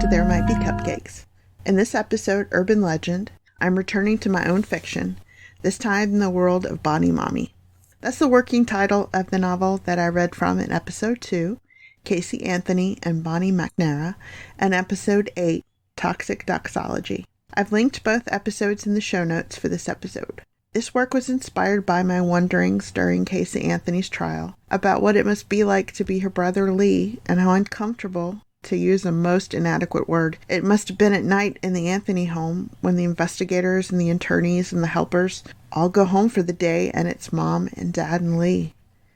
to There Might Be Cupcakes. In this episode, Urban Legend, I'm returning to my own fiction, this time in the world of Bonnie Mommie. That's the working title of the novel that I read from in Episode 2, Casey Anthony and Bonnie MacNara, and Episode 8, Toxic Doxology. I've linked both episodes in the show notes for this episode. This work was inspired by my wonderings during Casey Anthony's trial about what it must be like to be her brother Lee and how uncomfortable, to use a most inadequate word, it must have been at night in the Anthony home when the investigators and the attorneys and the helpers all go home for the day and it's Mom and Dad and Lee.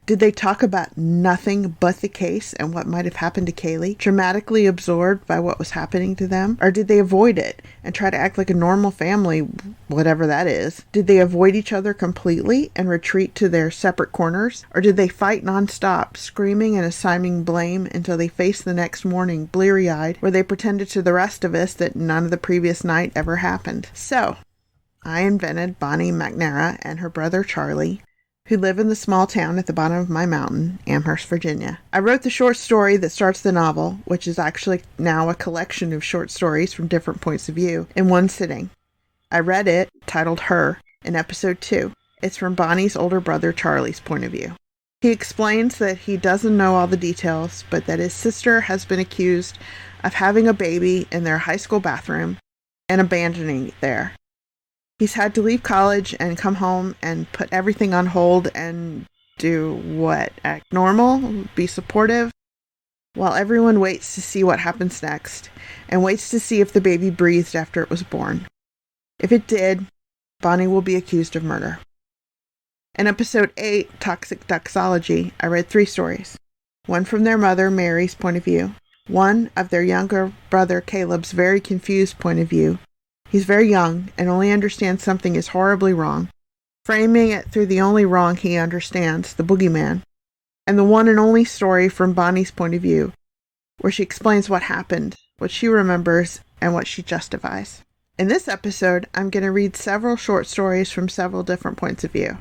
Did they talk about nothing but the case and what might have happened to Kaylee, dramatically absorbed by what was happening to them? Or did they avoid it and try to act like a normal family, whatever that is? Did they avoid each other completely and retreat to their separate corners? Or did they fight nonstop, screaming and assigning blame until they faced the next morning, bleary-eyed, where they pretended to the rest of us that none of the previous night ever happened? So, I invented Bonnie MacNara and her brother Charlie, who live in the small town at the bottom of my mountain, Amherst, Virginia. I wrote the short story that starts the novel, which is actually now a collection of short stories from different points of view, in one sitting. I read it, titled Her, in Episode 2. It's from Bonnie's older brother Charlie's point of view. He explains that he doesn't know all the details, but that his sister has been accused of having a baby in their high school bathroom and abandoning it there. He's had to leave college and come home and put everything on hold and do what? Act normal? Be supportive? While everyone waits to see what happens next and waits to see if the baby breathed after it was born. If it did, Bonnie will be accused of murder. In Episode 8, Toxic Doxology, I read 3 stories. One from their mother, Mary's point of view. One of their younger brother, Caleb's very confused point of view. He's very young and only understands something is horribly wrong, framing it through the only wrong he understands, the boogeyman. And the one and only story from Bonnie's point of view, where she explains what happened, what she remembers, and what she justifies. In this episode, I'm going to read several short stories from several different points of view.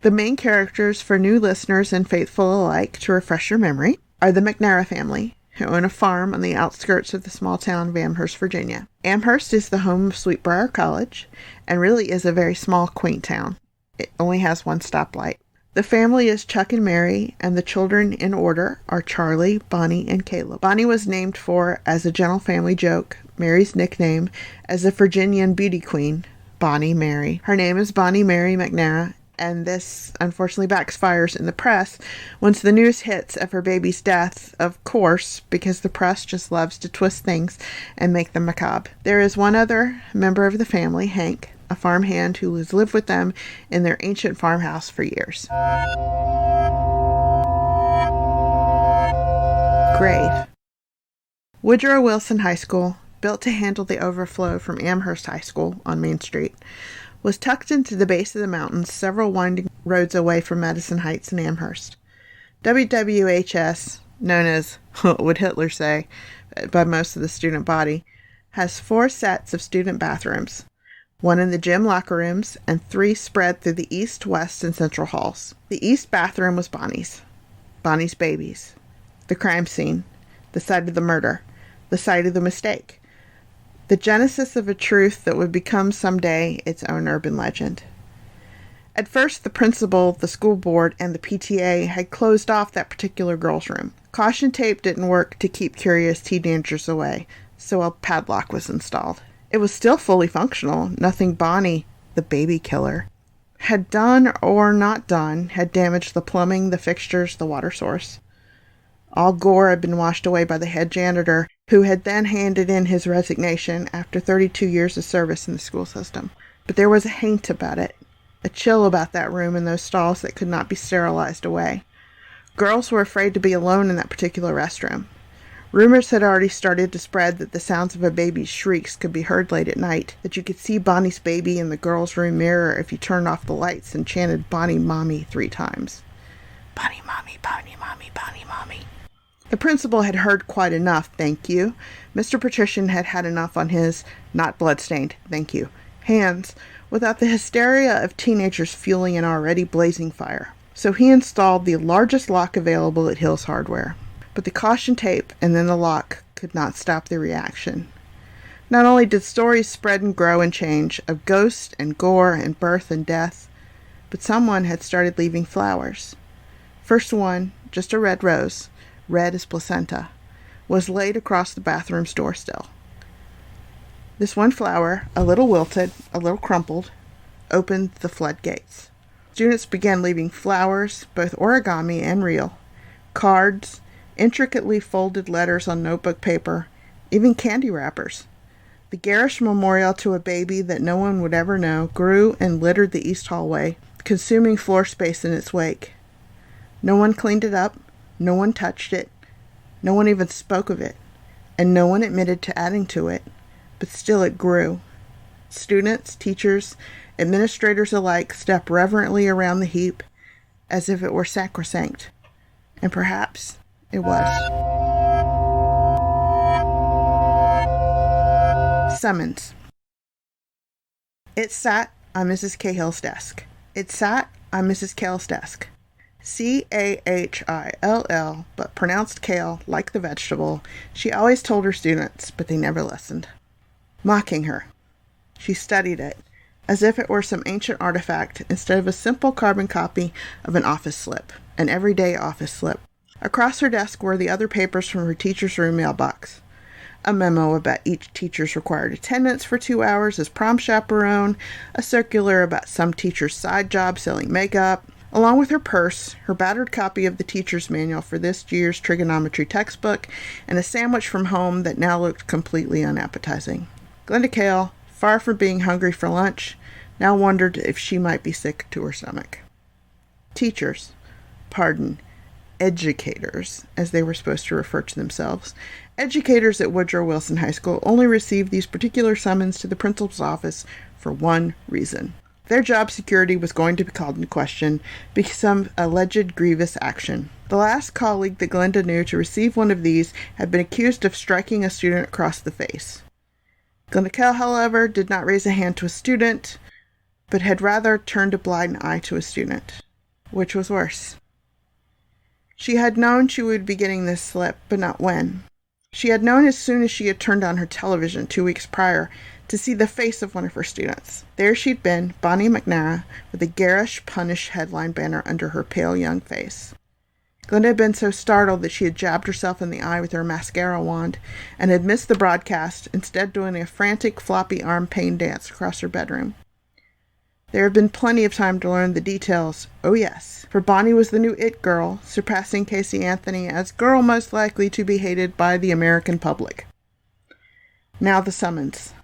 The main characters for new listeners and faithful alike, to refresh your memory, are the MacNara family, who own a farm on the outskirts of the small town of Amherst, Virginia. Amherst is the home of Sweetbriar College, and really is a very small, quaint town. It only has one stoplight. The family is Chuck and Mary, and the children in order are Charlie, Bonnie, and Caleb. Bonnie was named for, as a gentle family joke, Mary's nickname as a Virginian beauty queen, Bonnie Mary. Her name is Bonnie Mary MacNara, and this unfortunately backfires in the press once the news hits of her baby's death, of course, because the press just loves to twist things and make them macabre. There is one other member of the family, Hank, a farmhand who has lived with them in their ancient farmhouse for years. Grave. Woodrow Wilson High School, built to handle the overflow from Amherst High School on Main Street, was tucked into the base of the mountains several winding roads away from Madison Heights and Amherst. WWHS, known as, what would Hitler say, by most of the student body, has 4 sets of student bathrooms, 1 in the gym locker rooms, and 3 spread through the east, west, and central halls. The east bathroom was Bonnie's babies, the crime scene, the site of the murder, the site of the mistake, the genesis of a truth that would become someday its own urban legend. At first, the principal, the school board, and the PTA had closed off that particular girls' room. Caution tape didn't work to keep curious teenagers away, so a padlock was installed. It was still fully functional. Nothing Bonnie, the baby killer, had done or not done had damaged the plumbing, the fixtures, the water source. All gore had been washed away by the head janitor, who had then handed in his resignation after 32 years of service in the school system. But there was a haint about it, a chill about that room and those stalls that could not be sterilized away. Girls were afraid to be alone in that particular restroom. Rumors had already started to spread that the sounds of a baby's shrieks could be heard late at night, that you could see Bonnie's baby in the girls' room mirror if you turned off the lights and chanted Bonnie Mommie 3 times. Bonnie Mommie, Bonnie Mommie, Bonnie Mommie. The principal had heard quite enough, thank you. Mr. Patrician had had enough on his, not bloodstained, thank you, hands, without the hysteria of teenagers fueling an already blazing fire. So he installed the largest lock available at Hill's Hardware. But the caution tape and then the lock could not stop the reaction. Not only did stories spread and grow and change of ghosts and gore and birth and death, but someone had started leaving flowers. First one, just a red rose, red as placenta, was laid across the bathroom's door sill. This one flower, a little wilted, a little crumpled, opened the floodgates. Students began leaving flowers, both origami and real, cards, intricately folded letters on notebook paper, even candy wrappers. The garish memorial to a baby that no one would ever know grew and littered the east hallway, consuming floor space in its wake. No one cleaned it up, no one touched it, no one even spoke of it, and no one admitted to adding to it, but still it grew. Students, teachers, administrators alike stepped reverently around the heap as if it were sacrosanct, and perhaps it was. Summons. It sat on Mrs. Cahill's desk. It sat on Mrs. Cahill's desk. Cahill, but pronounced kale like the vegetable, she always told her students, but they never listened. Mocking her. She studied it, as if it were some ancient artifact instead of a simple carbon copy of an office slip, an everyday office slip. Across her desk were the other papers from her teacher's room mailbox. A memo about each teacher's required attendance for 2 hours as prom chaperone, a circular about some teacher's side job selling makeup, along with her purse, her battered copy of the teacher's manual for this year's trigonometry textbook, and a sandwich from home that now looked completely unappetizing. Glenda Cahill, far from being hungry for lunch, now wondered if she might be sick to her stomach. Educators, as they were supposed to refer to themselves, educators at Woodrow Wilson High School only received these particular summons to the principal's office for one reason. Their job security was going to be called into question because of some alleged grievous action. The last colleague that Glenda knew to receive one of these had been accused of striking a student across the face. Glenda Cahill, however, did not raise a hand to a student, but had rather turned a blind eye to a student, which was worse. She had known she would be getting this slip, but not when. She had known as soon as she had turned on her television 2 weeks prior to see the face of one of her students. There she'd been, Bonnie MacNara, with a garish, punish headline banner under her pale young face. Glenda had been so startled that she had jabbed herself in the eye with her mascara wand and had missed the broadcast, instead doing a frantic floppy arm pain dance across her bedroom. There had been plenty of time to learn the details, oh yes, for Bonnie was the new it girl, surpassing Casey Anthony as girl most likely to be hated by the American public. Now the summons.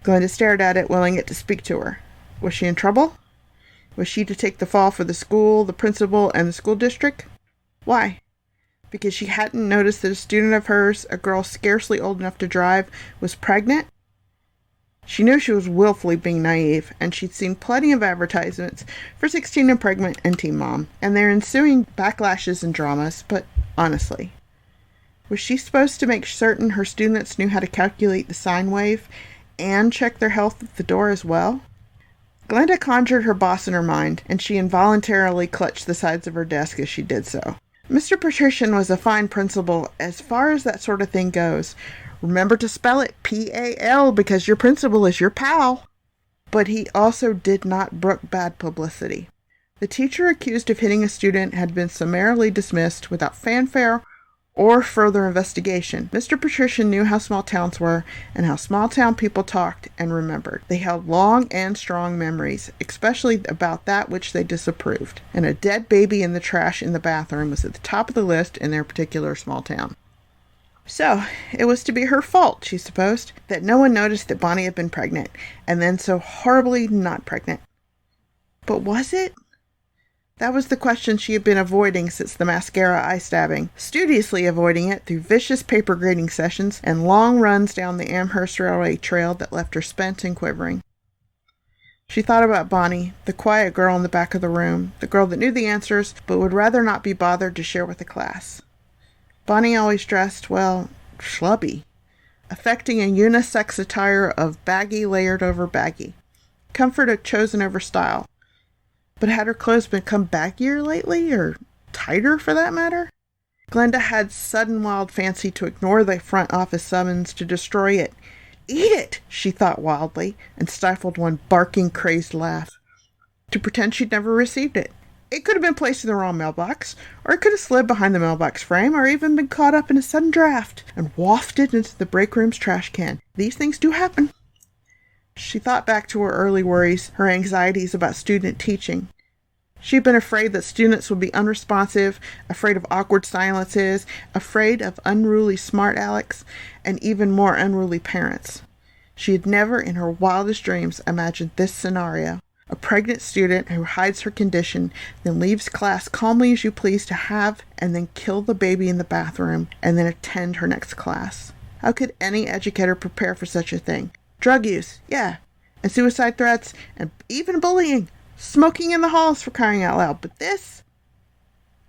Glenda stared at it, willing it to speak to her. Was she in trouble? Was she to take the fall for the school, the principal, and the school district? Why? Because she hadn't noticed that a student of hers, a girl scarcely old enough to drive, was pregnant? She knew she was willfully being naive, and she'd seen plenty of advertisements for 16 and pregnant and teen mom, and their ensuing backlashes and dramas, but honestly, was she supposed to make certain her students knew how to calculate the sine wave and check their health at the door as well? Glenda conjured her boss in her mind, and she involuntarily clutched the sides of her desk as she did so. Mr. Patrician was a fine principal as far as that sort of thing goes. Remember to spell it P-A-L because your principal is your pal. But he also did not brook bad publicity. The teacher accused of hitting a student had been summarily dismissed without fanfare or further investigation. Mr. Patrician knew how small towns were and how small town people talked and remembered. They held long and strong memories, especially about that which they disapproved. And a dead baby in the trash in the bathroom was at the top of the list in their particular small town. So, it was to be her fault, she supposed, that no one noticed that Bonnie had been pregnant, and then so horribly not pregnant. But was it? That was the question she had been avoiding since the mascara eye stabbing, studiously avoiding it through vicious paper grading sessions and long runs down the Amherst Railway trail that left her spent and quivering. She thought about Bonnie, the quiet girl in the back of the room, the girl that knew the answers but would rather not be bothered to share with the class. Bonnie always dressed, well, schlubby, affecting a unisex attire of baggy layered over baggy, comfort chosen over style. But had her clothes become baggier lately, or tighter for that matter? Glenda had sudden wild fancy to ignore the front office summons to destroy it. Eat it, she thought wildly, and stifled one barking, crazed laugh. To pretend she'd never received it. It could have been placed in the wrong mailbox, or it could have slid behind the mailbox frame, or even been caught up in a sudden draft and wafted into the break room's trash can. These things do happen. She thought back to her early worries, her anxieties about student teaching. She'd been afraid that students would be unresponsive, afraid of awkward silences, afraid of unruly smart alecks, and even more unruly parents. She had never in her wildest dreams imagined this scenario. A pregnant student who hides her condition, then leaves class calmly as you please to have and then kill the baby in the bathroom and then attend her next class. How could any educator prepare for such a thing? Drug use, yeah, and suicide threats, and even bullying. Smoking in the halls, for crying out loud. But this?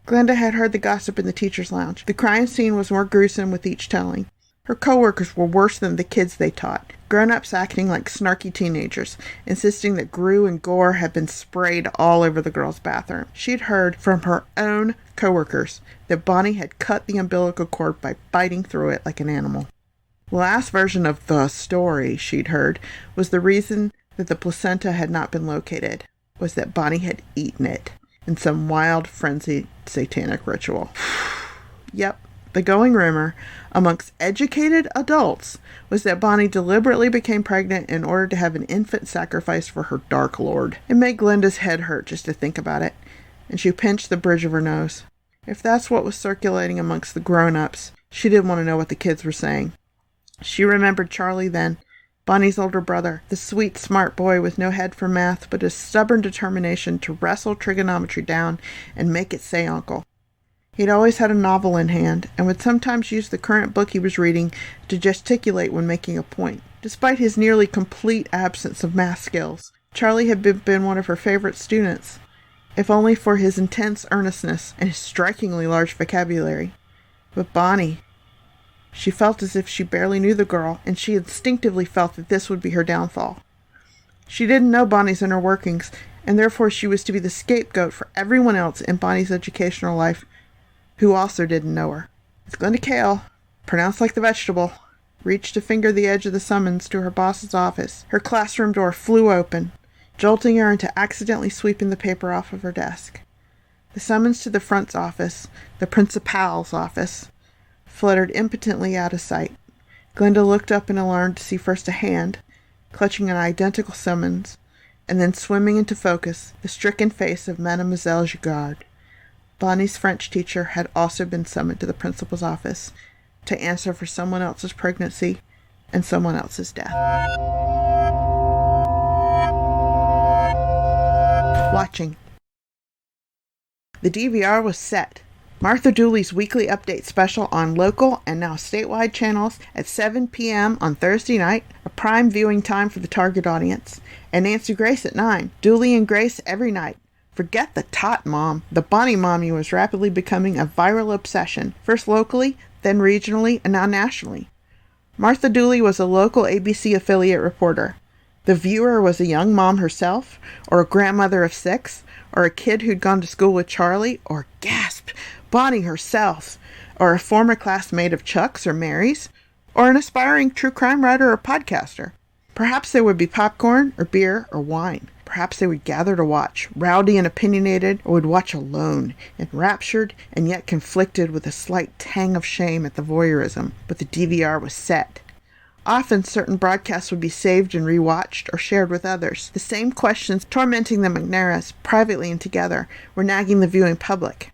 Glenda had heard the gossip in the teacher's lounge. The crime scene was more gruesome with each telling. Her co-workers were worse than the kids they taught. Grown-ups acting like snarky teenagers, insisting that glue and gore had been sprayed all over the girls' bathroom. She'd heard from her own co-workers that Bonnie had cut the umbilical cord by biting through it like an animal. The last version of the story she'd heard was the reason that the placenta had not been located was that Bonnie had eaten it in some wild, frenzied, satanic ritual. Yep, the going rumor amongst educated adults was that Bonnie deliberately became pregnant in order to have an infant sacrificed for her dark lord. It made Glenda's head hurt just to think about it, and she pinched the bridge of her nose. If that's what was circulating amongst the grown-ups, she didn't want to know what the kids were saying. She remembered Charlie then, Bonnie's older brother, the sweet, smart boy with no head for math, but a stubborn determination to wrestle trigonometry down and make it say uncle. He'd always had a novel in hand, and would sometimes use the current book he was reading to gesticulate when making a point. Despite his nearly complete absence of math skills, Charlie had been one of her favorite students, if only for his intense earnestness and his strikingly large vocabulary. But Bonnie... She felt as if she barely knew the girl, and she instinctively felt that this would be her downfall. She didn't know Bonnie's inner workings, and therefore she was to be the scapegoat for everyone else in Bonnie's educational life who also didn't know her. As Glenda Kale, pronounced like the vegetable, reached to finger the edge of the summons to her boss's office, her classroom door flew open, jolting her into accidentally sweeping the paper off of her desk. The summons to the front's office, the principal's office, fluttered impotently out of sight. Glenda looked up in alarm to see first a hand, clutching an identical summons, and then swimming into focus, the stricken face of Mademoiselle Giguard. Bonnie's French teacher had also been summoned to the principal's office to answer for someone else's pregnancy and someone else's death. Watching. The DVR was set. Martha Dooley's weekly update special on local and now statewide channels at 7 p.m. on Thursday night, a prime viewing time for the target audience, and Nancy Grace at 9. Dooley and Grace every night. Forget the tot mom. The Bonnie Mommie was rapidly becoming a viral obsession, first locally, then regionally, and now nationally. Martha Dooley was a local ABC affiliate reporter. The viewer was a young mom herself, or a grandmother of 6, or a kid who'd gone to school with Charlie, or gasp, Bonnie herself, or a former classmate of Chuck's or Mary's, or an aspiring true crime writer or podcaster. Perhaps there would be popcorn or beer or wine. Perhaps they would gather to watch, rowdy and opinionated, or would watch alone, enraptured and yet conflicted with a slight tang of shame at the voyeurism. But the DVR was set. Often certain broadcasts would be saved and rewatched or shared with others. The same questions tormenting the MacNaras, privately and together, were nagging the viewing public.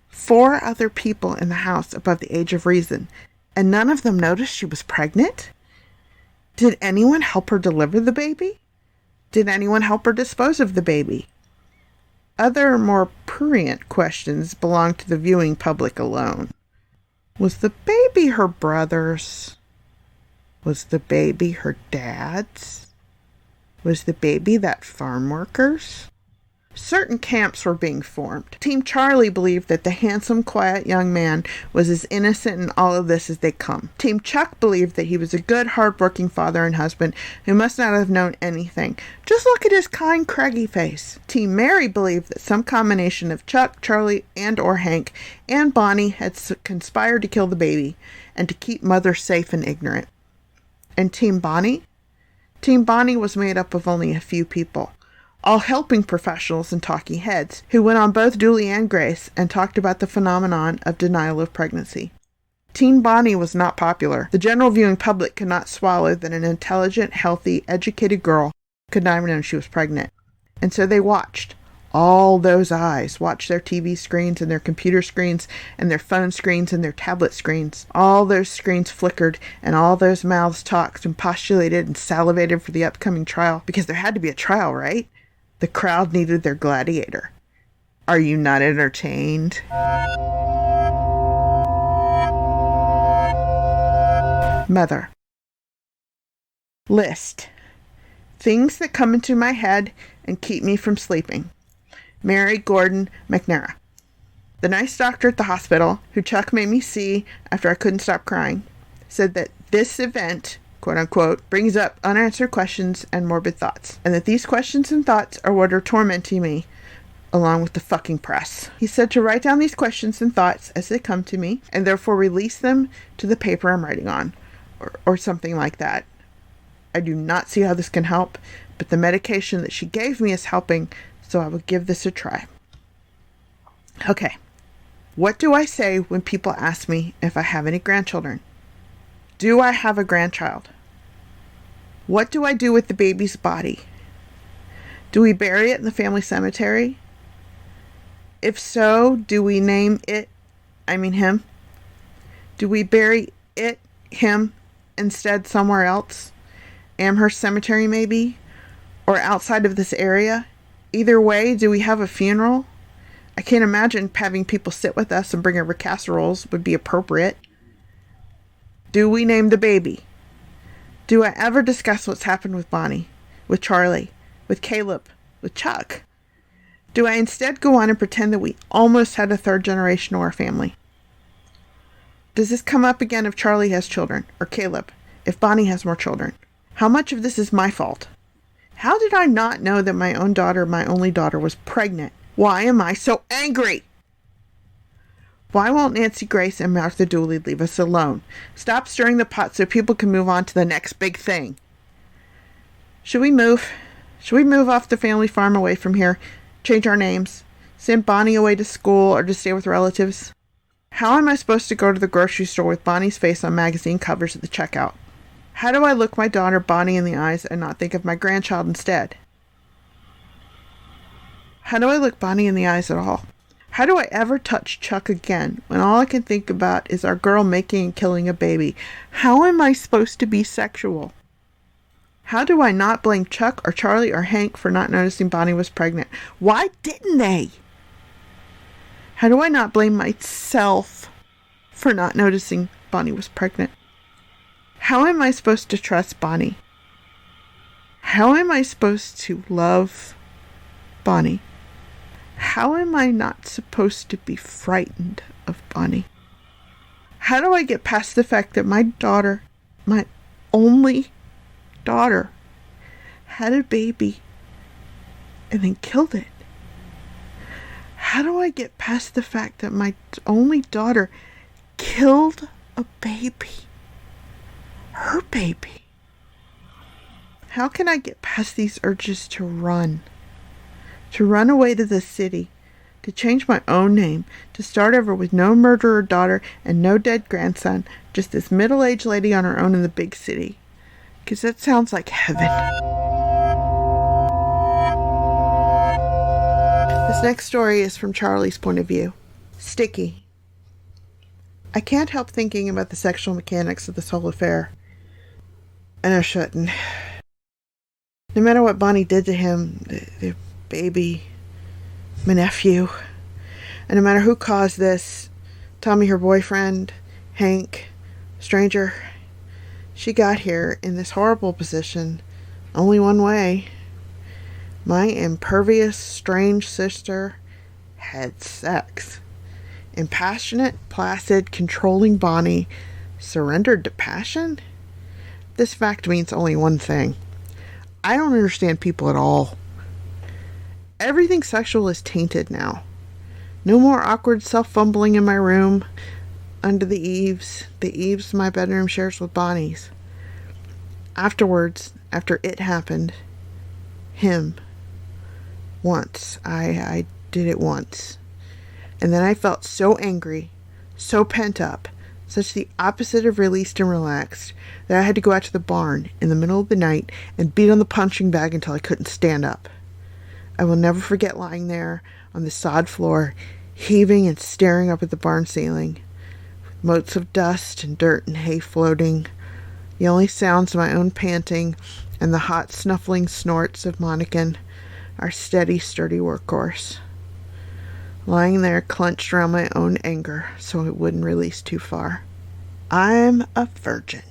4 other people in the house above the age of reason, and none of them noticed she was pregnant? Did anyone help her deliver the baby? Did anyone help her dispose of the baby? Other, more prurient questions belonged to the viewing public alone. Was the baby her brother's? Was the baby her dad's? Was the baby that farm worker's? Certain camps were being formed. Team Charlie believed that the handsome, quiet young man was as innocent in all of this as they come. Team Chuck believed that he was a good, hard-working father and husband who must not have known anything. Just look at his kind, craggy face. Team Mary believed that some combination of Chuck, Charlie, and or Hank and Bonnie had conspired to kill the baby and to keep Mother safe and ignorant. And Team Bonnie? Team Bonnie was made up of only a few people, all helping professionals and talking heads, who went on both Julie and Grace and talked about the phenomenon of denial of pregnancy. Teen Bonnie was not popular. The general viewing public could not swallow that an intelligent, healthy, educated girl could not have known she was pregnant. And so they watched. All those eyes watched their TV screens and their computer screens and their phone screens and their tablet screens. All those screens flickered and all those mouths talked and postulated and salivated for the upcoming trial, because there had to be a trial, right? The crowd needed their gladiator. Are you not entertained? Mother. List. Things that come into my head and keep me from sleeping. Mary Gordon MacNara. The nice doctor at the hospital, who Chuck made me see after I couldn't stop crying, said that this event, quote unquote, brings up unanswered questions and morbid thoughts, and that these questions and thoughts are what are tormenting me, along with the fucking press. He said to write down these questions and thoughts as they come to me, and therefore release them to the paper I'm writing on, or something like that. I do not see how this can help, but the medication that she gave me is helping, so I will give this a try. Okay. What do I say when people ask me if I have any grandchildren? Do I have a grandchild? What do I do with the baby's body? Do we bury it in the family cemetery? If so, do we name it, him? Do we bury him, instead somewhere else? Amherst Cemetery, maybe? Or outside of this area? Either way, do we have a funeral? I can't imagine having people sit with us and bring over casseroles would be appropriate. Do we name the baby? Do I ever discuss what's happened with Bonnie, with Charlie, with Caleb, with Chuck? Do I instead go on and pretend that we almost had a third generation to our family? Does this come up again if Charlie has children, or Caleb, if Bonnie has more children? How much of this is my fault? How did I not know that my own daughter, my only daughter, was pregnant? Why am I so angry? Why won't Nancy Grace and Martha Dooley leave us alone? Stop stirring the pot so people can move on to the next big thing. Should we move? Should we move off the family farm away from here? Change our names? Send Bonnie away to school or to stay with relatives? How am I supposed to go to the grocery store with Bonnie's face on magazine covers at the checkout? How do I look my daughter Bonnie in the eyes and not think of my grandchild instead? How do I look Bonnie in the eyes at all? How do I ever touch Chuck again when all I can think about is our girl making and killing a baby? How am I supposed to be sexual? How do I not blame Chuck or Charlie or Hank for not noticing Bonnie was pregnant? Why didn't they? How do I not blame myself for not noticing Bonnie was pregnant? How am I supposed to trust Bonnie? How am I supposed to love Bonnie? How am I not supposed to be frightened of Bonnie? How do I get past the fact that my daughter, my only daughter, had a baby and then killed it? How do I get past the fact that my only daughter killed a baby? Her baby. How can I get past these urges to run? To run away to the city, to change my own name, to start over with no murderer daughter and no dead grandson, just this middle-aged lady on her own in the big city. Because that sounds like heaven. This next story is from Charlie's point of view. Sticky. I can't help thinking about the sexual mechanics of this whole affair. And I shouldn't. No matter what Bonnie did to him, the baby, my nephew, and no matter who caused this, Tommy, her boyfriend, Hank, stranger, she got here in this horrible position only one way. My impervious, strange sister had sex. Impassionate, placid, controlling Bonnie surrendered to passion? This fact means only one thing. I don't understand people at all. Everything sexual is tainted now. No more awkward self-fumbling in my room, under the eaves my bedroom shares with Bonnie's. Afterwards, after it happened, once, I did it once. And then I felt so angry, so pent up, such the opposite of released and relaxed, that I had to go out to the barn in the middle of the night and beat on the punching bag until I couldn't stand up. I will never forget lying there on the sod floor, heaving and staring up at the barn ceiling, with motes of dust and dirt and hay floating, the only sounds of my own panting and the hot snuffling snorts of Monican, our steady, sturdy workhorse. Lying there clenched around my own anger so it wouldn't release too far. I'm a virgin.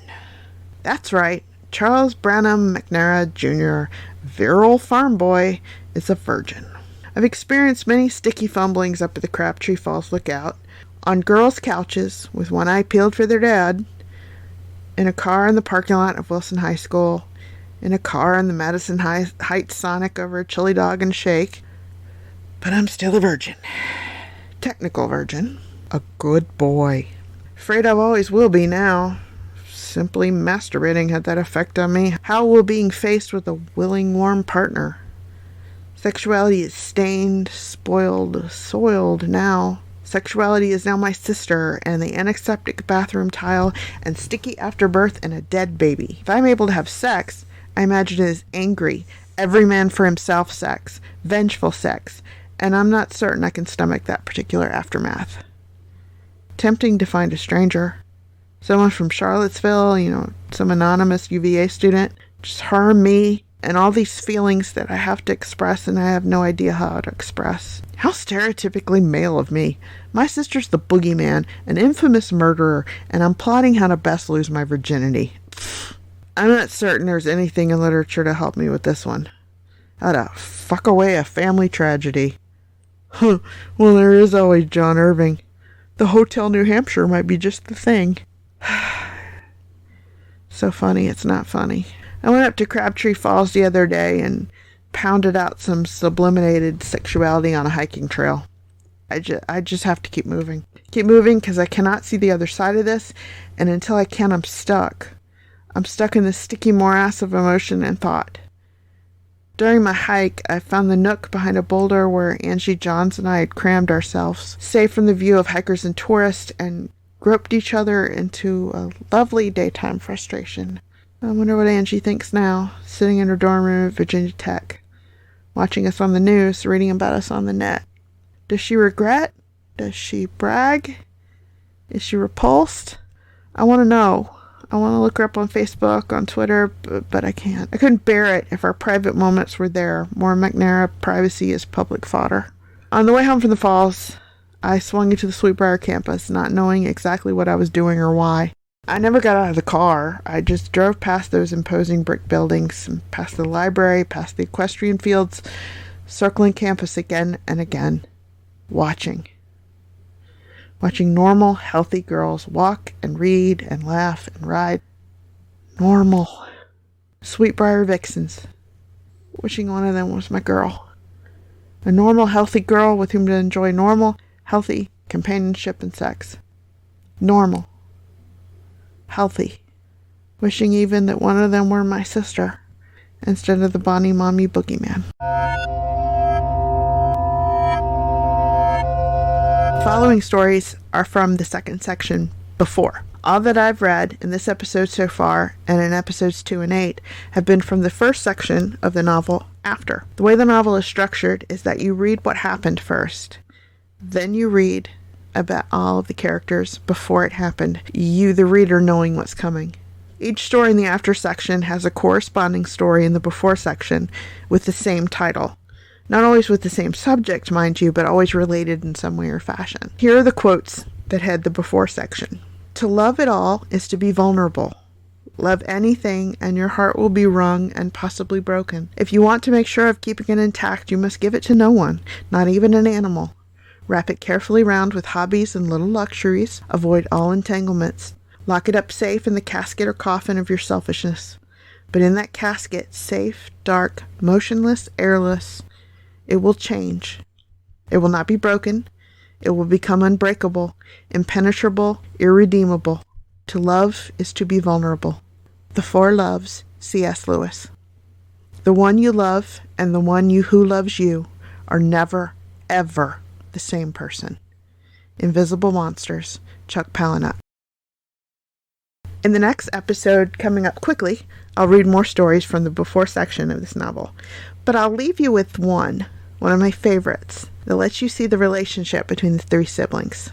That's right. Charles Branham MacNara Jr., virile farm boy, is a virgin. I've experienced many sticky fumblings up at the Crabtree Falls Lookout, on girls' couches with one eye peeled for their dad, in a car in the parking lot of Wilson High School, in a car in the Madison Heights Sonic over a chili dog and shake. But I'm still a virgin. Technical virgin. A good boy. Afraid I always will be now. Simply masturbating had that effect on me. How will being faced with a willing, warm partner? Sexuality is stained, spoiled, soiled now. Sexuality is now my sister and the antiseptic bathroom tile and sticky afterbirth and a dead baby. If I'm able to have sex, I imagine it is angry, every man for himself sex, vengeful sex, and I'm not certain I can stomach that particular aftermath. Tempting to find a stranger. Someone from Charlottesville, some anonymous UVA student. Just her, me, and all these feelings that I have to express and I have no idea how to express. How stereotypically male of me. My sister's the boogeyman, an infamous murderer, and I'm plotting how to best lose my virginity. I'm not certain there's anything in literature to help me with this one. How to fuck away a family tragedy. Well, there is always John Irving. The Hotel New Hampshire might be just the thing. So funny, it's not funny. I went up to Crabtree Falls the other day and pounded out some sublimated sexuality on a hiking trail. I just have to keep moving. Keep moving because I cannot see the other side of this, and until I can, I'm stuck. I'm stuck in this sticky morass of emotion and thought. During my hike, I found the nook behind a boulder where Angie Johns and I had crammed ourselves, safe from the view of hikers and tourists, and groped each other into a lovely daytime frustration. I wonder what Angie thinks now, sitting in her dorm room at Virginia Tech, watching us on the news, reading about us on the net. Does she regret? Does she brag? Is she repulsed? I want to know. I want to look her up on Facebook, on Twitter, but I can't. I couldn't bear it if our private moments were there. More MacNara privacy is public fodder. On the way home from the falls, I swung into the Sweetbriar campus, not knowing exactly what I was doing or why. I never got out of the car. I just drove past those imposing brick buildings, past the library, past the equestrian fields, circling campus again and again, watching normal, healthy girls walk and read and laugh and ride. Normal. Sweetbriar vixens. Wishing one of them was my girl. A normal, healthy girl with whom to enjoy normal, healthy companionship and sex. Normal. Healthy. Wishing even that one of them were my sister instead of the Bonnie Mommie boogeyman. Following stories are from the second section, Before. All that I've read in this episode so far, and in episodes 2 and 8, have been from the first section of the novel, After. The way the novel is structured is that you read what happened first. Then you read about all of the characters before it happened, you, the reader, knowing what's coming. Each story in the After section has a corresponding story in the Before section with the same title. Not always with the same subject, mind you, but always related in some way or fashion. Here are the quotes that head the Before section. To love at all is to be vulnerable. Love anything, and your heart will be wrung and possibly broken. If you want to make sure of keeping it intact, you must give it to no one, not even an animal. Wrap it carefully round with hobbies and little luxuries. Avoid all entanglements. Lock it up safe in the casket or coffin of your selfishness. But in that casket, safe, dark, motionless, airless, it will change. It will not be broken. It will become unbreakable, impenetrable, irredeemable. To love is to be vulnerable. The Four Loves, C.S. Lewis. The one you love and the one who loves you are never, ever the same person. Invisible Monsters, Chuck Palahniuk. In the next episode, coming up quickly, I'll read more stories from the before section of this novel. But I'll leave you with one of my favorites, that lets you see the relationship between the three siblings.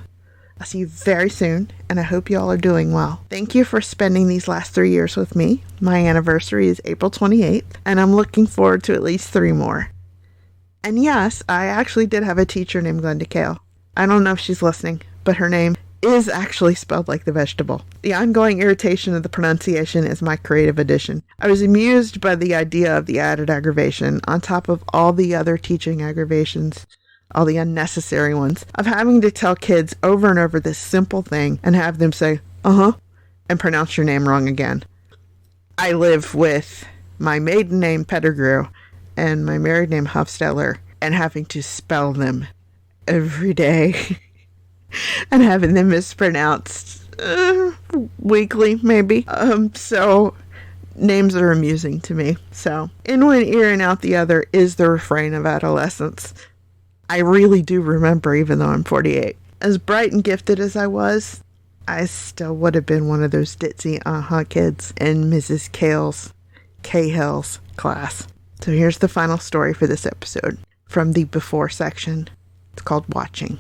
I'll see you very soon, and I hope you all are doing well. Thank you for spending these last 3 years with me. My anniversary is April 28th, and I'm looking forward to at least 3 more. And yes, I actually did have a teacher named Glenda Kale. I don't know if she's listening, but her name is actually spelled like the vegetable. The ongoing irritation of the pronunciation is my creative addition. I was amused by the idea of the added aggravation, on top of all the other teaching aggravations, all the unnecessary ones, of having to tell kids over and over this simple thing and have them say, and pronounce your name wrong again. I live with my maiden name Pettigrew and my married name Hofstetter, and having to spell them every day and having them mispronounced weekly, maybe. So names are amusing to me. So in one ear and out the other is the refrain of adolescence. I really do remember, even though I'm 48. As bright and gifted as I was, I still would have been one of those ditzy kids in Mrs. Cahill's class. So here's the final story for this episode from the before section. It's called Watching.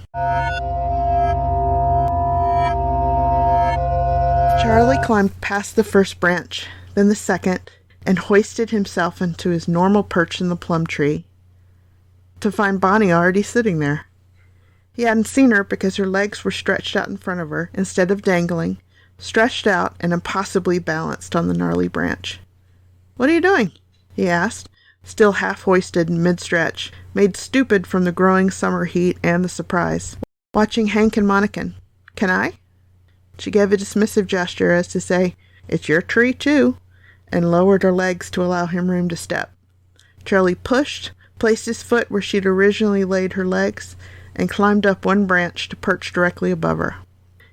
Charlie climbed past the first branch, then the second, and hoisted himself into his normal perch in the plum tree, to find Bonnie already sitting there. He hadn't seen her because her legs were stretched out in front of her, instead of dangling, stretched out and impossibly balanced on the gnarly branch. "What are you doing?" he asked, still half-hoisted in mid-stretch, made stupid from the growing summer heat and the surprise. "Watching Hank and Monica. Can I?" She gave a dismissive gesture as to say, "It's your tree, too," and lowered her legs to allow him room to step. Charlie pushed, placed his foot where she'd originally laid her legs, and climbed up one branch to perch directly above her.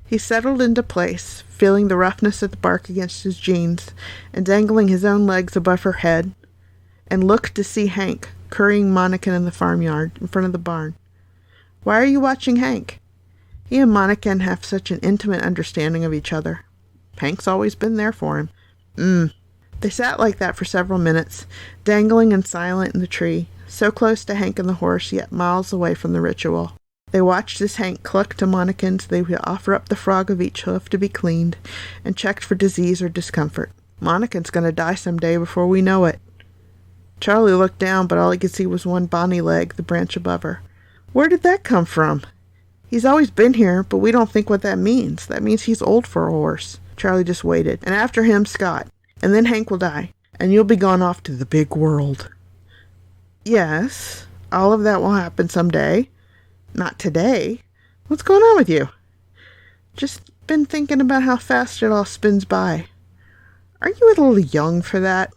He settled into place, feeling the roughness of the bark against his jeans, and dangling his own legs above her head, and looked to see Hank currying Monica in the farmyard in front of the barn. "Why are you watching Hank?" He and Monica have such an intimate understanding of each other. Hank's always been there for him. They sat like that for several minutes, dangling and silent in the tree, so close to Hank and the horse, yet miles away from the ritual. They watched as Hank clucked to Monica until they would offer up the frog of each hoof to be cleaned, and checked for disease or discomfort. "Monica's going to die some day before we know it." Charlie looked down, but all he could see was one bonny leg, the branch above her. "Where did that come from?" "He's always been here, but we don't think what that means. That means he's old for a horse." Charlie just waited. "And after him, Scott. And then Hank will die. And you'll be gone off to the big world." "Yes, all of that will happen someday. Not today. What's going on with you?" "Just been thinking about how fast it all spins by." "Aren't you a little young for that?"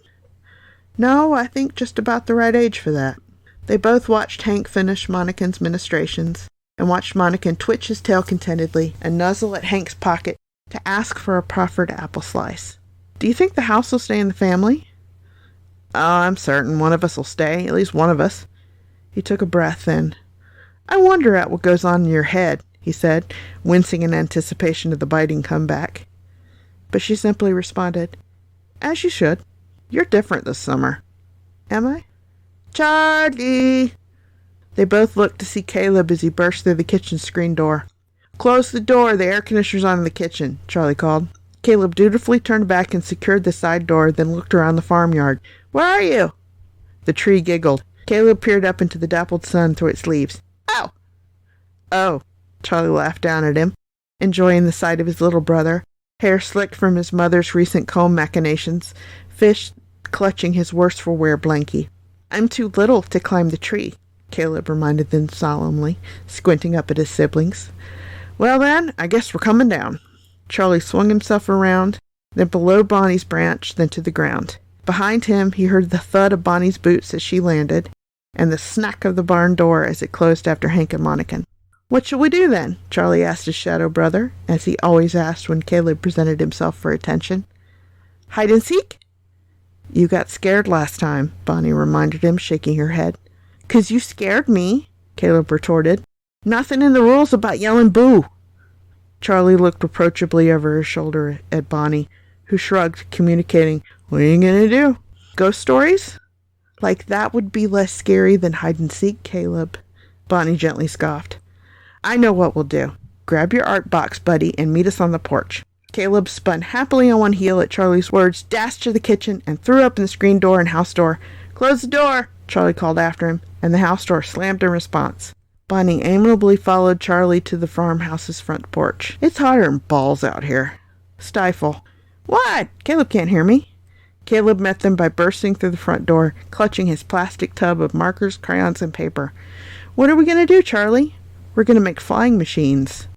"No, I think just about the right age for that." They both watched Hank finish Monica's ministrations, and watched Monica twitch his tail contentedly and nuzzle at Hank's pocket to ask for a proffered apple slice. "Do you think the house will stay in the family?" "Oh, I'm certain one of us will stay, at least one of us." He took a breath then. "I wonder at what goes on in your head," he said, wincing in anticipation of the biting comeback. But she simply responded, "As you should. You're different this summer." "Am I?" "Charlie!" They both looked to see Caleb as he burst through the kitchen screen door. "Close the door, the air conditioner's on in the kitchen," Charlie called. Caleb dutifully turned back and secured the side door, then looked around the farmyard. "Where are you?" The tree giggled. Caleb peered up into the dappled sun through its leaves. "Ow!" "Oh," Charlie laughed down at him, enjoying the sight of his little brother, hair slicked from his mother's recent comb machinations, Fish clutching his worse-for-wear blankie. "I'm too little to climb the tree," Caleb reminded them solemnly, squinting up at his siblings. "Well then, I guess we're coming down." Charlie swung himself around, then below Bonnie's branch, then to the ground. Behind him, he heard the thud of Bonnie's boots as she landed, and the snack of the barn door as it closed after Hank and Monican. "What shall we do then?" Charlie asked his shadow brother, as he always asked when Caleb presented himself for attention. "Hide and seek?" "You got scared last time," Bonnie reminded him, shaking her head. "'Cause you scared me," Caleb retorted. "Nothing in the rules about yelling boo." Charlie looked reproachably over his shoulder at Bonnie, who shrugged, communicating, "What are you gonna do? Ghost stories?" "Like that would be less scary than hide and seek, Caleb," Bonnie gently scoffed. "I know what we'll do. Grab your art box, buddy, and meet us on the porch." Caleb spun happily on one heel at Charlie's words, dashed to the kitchen, and threw open the screen door and house door. "Close the door," Charlie called after him, and the house door slammed in response. Bonnie amiably followed Charlie to the farmhouse's front porch. "It's hotter than balls out here." Stifle. "What? Caleb can't hear me." Caleb met them by bursting through the front door, clutching his plastic tub of markers, crayons, and paper. "What are we going to do, Charlie?" "We're going to make flying machines."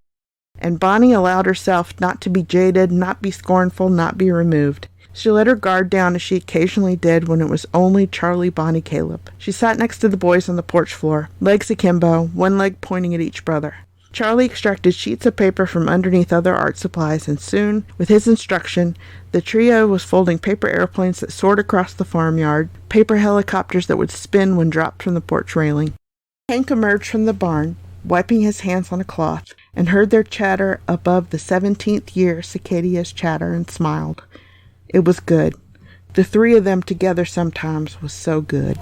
And Bonnie allowed herself not to be jaded, not be scornful, not be removed. She let her guard down as she occasionally did when it was only Charlie, Bonnie, Caleb. She sat next to the boys on the porch floor, legs akimbo, one leg pointing at each brother. Charlie extracted sheets of paper from underneath other art supplies, and soon, with his instruction, the trio was folding paper airplanes that soared across the farmyard, paper helicopters that would spin when dropped from the porch railing. Hank emerged from the barn, wiping his hands on a cloth, and heard their chatter above the 17th year cicada's chatter and smiled. It was good. The three of them together sometimes was so good.